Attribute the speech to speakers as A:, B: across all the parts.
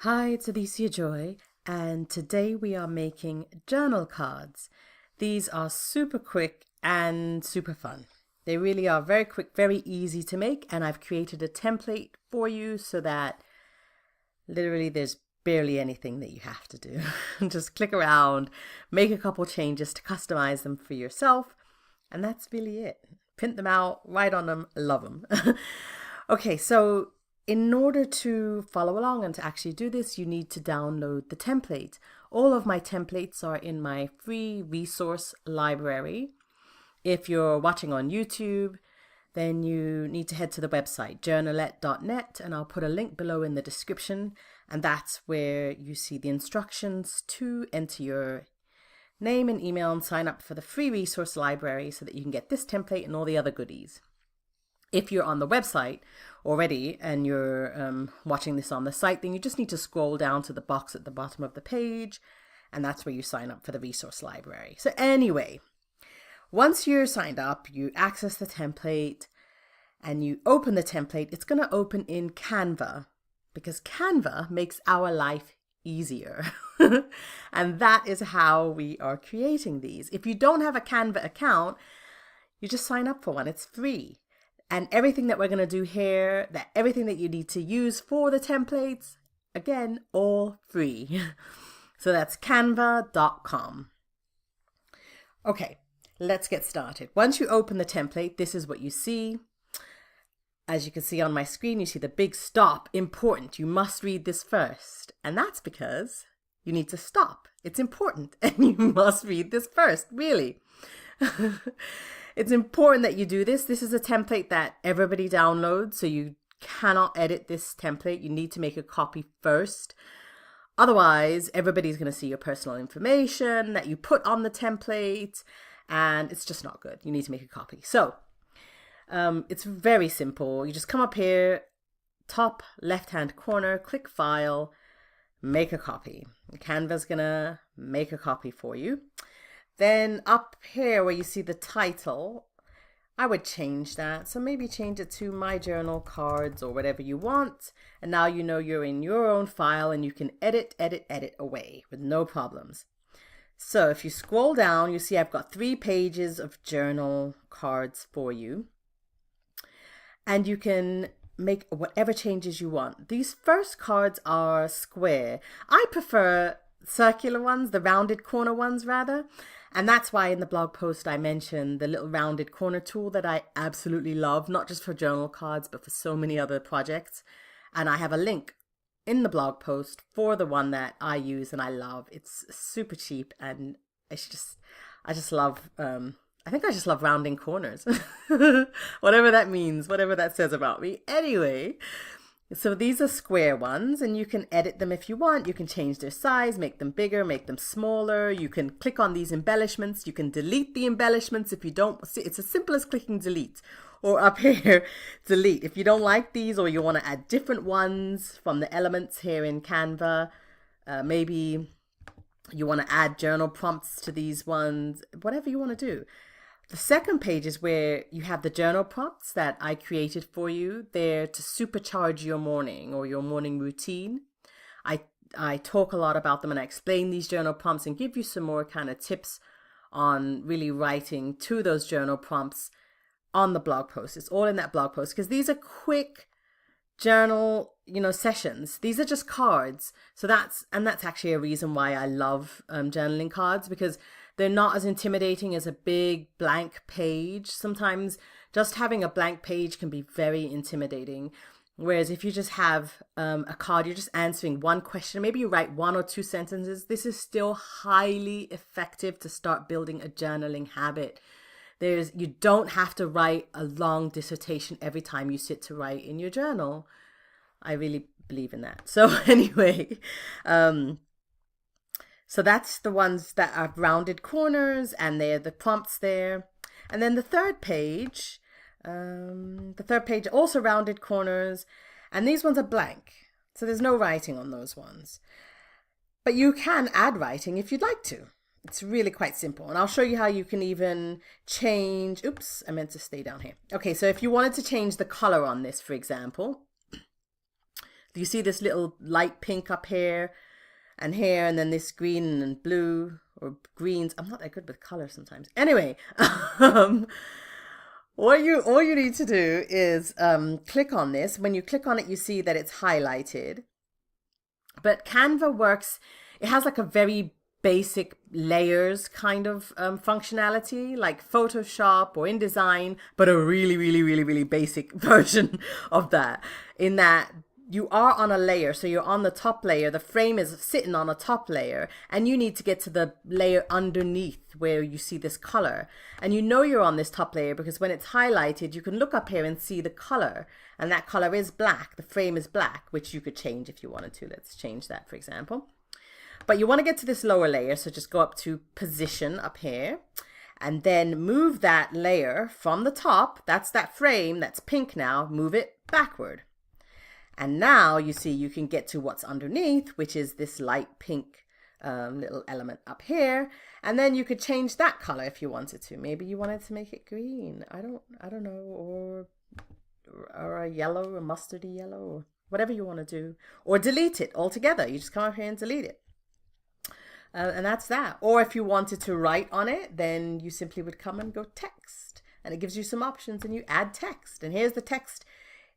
A: Hi, it's Alicia Joy, and today we are making journal cards. These are super quick and super fun. They really are very quick, very easy to make, and I've created a template for you so that literally there's barely anything that you have to do. Just click around, make a couple changes to customize them for yourself, and that's really it. Print them out, write on them, love them. Okay, so in order to follow along and to actually do this, you need to download the template. All of my templates are in my free resource library. If you're watching on YouTube, then you need to head to the website journalette.net, and I'll put a link below in the description, and that's where you see the instructions to enter your name and email and sign up for the free resource library so that you can get this template and all the other goodies. If you're on the website already and you're watching this on the site, then you just need to scroll down to the box at the bottom of the page, and that's where you sign up for the resource library. So anyway, once you're signed up, you access the template and you open the template. It's going to open in Canva because Canva makes our life easier. And that is how we are creating these. If you don't have a Canva account, you just sign up for one. It's free. And everything that we're going to do here, everything that you need to use for the templates, again, all free. So that's canva.com. Okay, let's get started. Once you open the template, this is what you see. As you can see on my screen, you see the big stop, important. You must read this first. And that's because you need to stop. It's important and you must read this first, really. It's important that you do this. This is a template that everybody downloads, so you cannot edit this template. You need to make a copy first. Otherwise, everybody's going to see your personal information that you put on the template, and it's just not good. You need to make a copy. So it's very simple. You just come up here, top left-hand corner, click File, make a copy. Canva's going to make a copy for you. Then up here where you see the title, I would change that. So maybe change it to My Journal Cards or whatever you want. And now you know you're in your own file and you can edit away with no problems. So if you scroll down, you see I've got 3 pages of journal cards for you. And you can make whatever changes you want. These first cards are square. I prefer circular ones, the rounded corner ones rather. And that's why in the blog post I mentioned the little rounded corner tool that I absolutely love, not just for journal cards, but for so many other projects. And I have a link in the blog post for the one that I use and I love. It's super cheap and I just love, I think I just love rounding corners, whatever that means, whatever that says about me. Anyway, so these are square ones and you can edit them if you want. You can change their size, make them bigger, make them smaller. You can click on these embellishments. You can delete the embellishments if you don't see. It's as simple as clicking delete, or up here, delete. If you don't like these or you want to add different ones from the elements here in Canva, maybe you want to add journal prompts to these ones, whatever you want to do. The second page is where you have the journal prompts that I created for you. They're to supercharge your morning or your morning routine. I talk a lot about them and I explain these journal prompts and give you some more kind of tips on really writing to those journal prompts on the blog post. It's all in that blog post because these are quick journal, sessions. These are just cards. So that's actually a reason why I love journaling cards, because they're not as intimidating as a big blank page. Sometimes just having a blank page can be very intimidating. Whereas if you just have a card, you're just answering one question. Maybe you write 1 or 2 sentences. This is still highly effective to start building a journaling habit. You don't have to write a long dissertation every time you sit to write in your journal. I really believe in that. So anyway, so that's the ones that are rounded corners and they're the prompts there. And then the third page also rounded corners, and these ones are blank. So there's no writing on those ones. But you can add writing if you'd like to. It's really quite simple. And I'll show you how you can even change. Oops, I meant to stay down here. Okay, so if you wanted to change the color on this, for example, You see this little light pink up here and here, and then this green and blue or greens. I'm not that good with color sometimes. Anyway, all you need to do is click on this. When you click on it, you see that it's highlighted. But Canva works, it has like a very basic layers kind of functionality, like Photoshop or InDesign, but a really, really, really, really basic version of that, in that you are on a layer. So you're on the top layer, the frame is sitting on a top layer, and you need to get to the layer underneath where you see this color. And you know you're on this top layer because when it's highlighted, you can look up here and see the color, and that color is black. The frame is black, which you could change if you wanted to. Let's change that, for example. But you want to get to this lower layer, so just go up to position up here, and then move that layer from the top. That's that frame that's pink now. Move it backward. And now you see you can get to what's underneath, which is this light pink little element up here. And then you could change that color if you wanted to. Maybe you wanted to make it green. I don't know, or a yellow, a mustardy yellow, or whatever you want to do. Or delete it altogether. You just come up here and delete it. And that's that. Or if you wanted to write on it, then you simply would come and go text. And it gives you some options and you add text. And here's the text.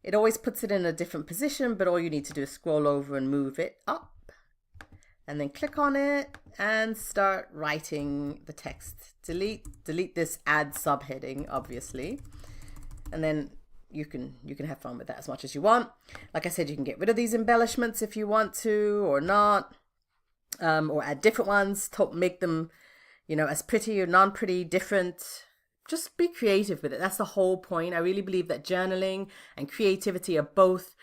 A: It always puts it in a different position, but all you need to do is scroll over and move it up. And then click on it and start writing the text. Delete this add subheading, obviously. And then you can have fun with that as much as you want. Like I said, you can get rid of these embellishments if you want to or not. Or add different ones to make them, as pretty or non-pretty, different. Just be creative with it. That's the whole point. I really believe that journaling and creativity are both,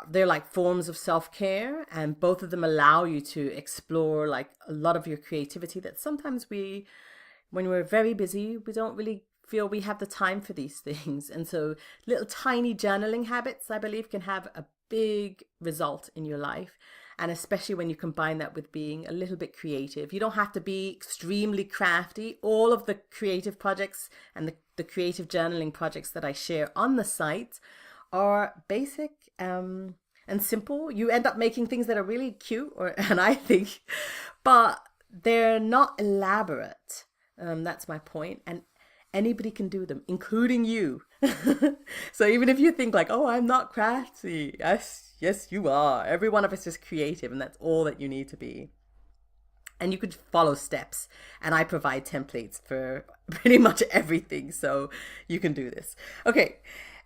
A: they're like forms of self-care, and both of them allow you to explore like a lot of your creativity that sometimes when we're very busy, we don't really feel we have the time for these things. And so little tiny journaling habits, I believe, can have a big result in your life. And especially when you combine that with being a little bit creative. You don't have to be extremely crafty. All of the creative projects and the creative journaling projects that I share on the site are basic and simple. You end up making things that are really cute, and I think, but they're not elaborate. That's my point. And anybody can do them, including you. So even if you think like, oh, I'm not crafty. Yes, you are. Every one of us is creative, and that's all that you need to be. And you could follow steps, and I provide templates for pretty much everything, so you can do this. Okay.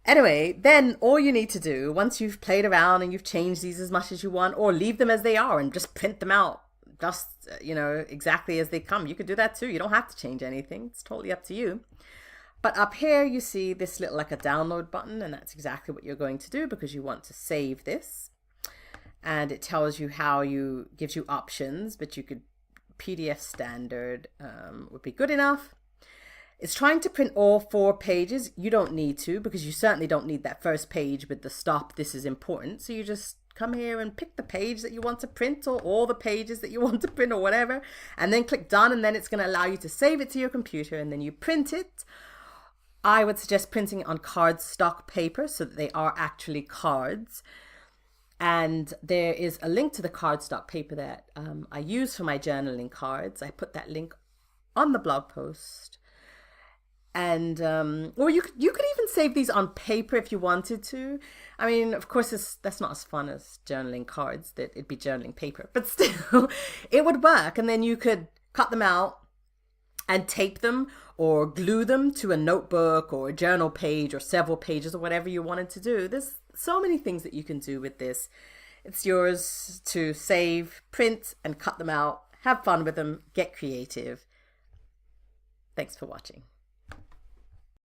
A: Anyway, then all you need to do, once you've played around and you've changed these as much as you want, or leave them as they are and just print them out, just, exactly as they come. You could do that too. You don't have to change anything. It's totally up to you. But up here, you see this little like a download button, and that's exactly what you're going to do because you want to save this. And it tells you gives you options, but you could PDF standard would be good enough. It's trying to print all 4 pages. You don't need to, because you certainly don't need that first page with the stop, this is important. So you just come here and pick the page that you want to print, or all the pages that you want to print, or whatever, and then click done, and then it's going to allow you to save it to your computer, and then you print it. I would suggest printing it on cardstock paper so that they are actually cards. And there is a link to the cardstock paper that I use for my journaling cards. I put that link on the blog post. And or you could even save these on paper if you wanted to. I mean, of course, that's not as fun as journaling cards. That it'd be journaling paper, but still, it would work. And then you could cut them out and tape them or glue them to a notebook or a journal page or several pages or whatever you wanted to do. There's so many things that you can do with this. It's yours to save, print, and cut them out. Have fun with them. Get creative. Thanks for watching.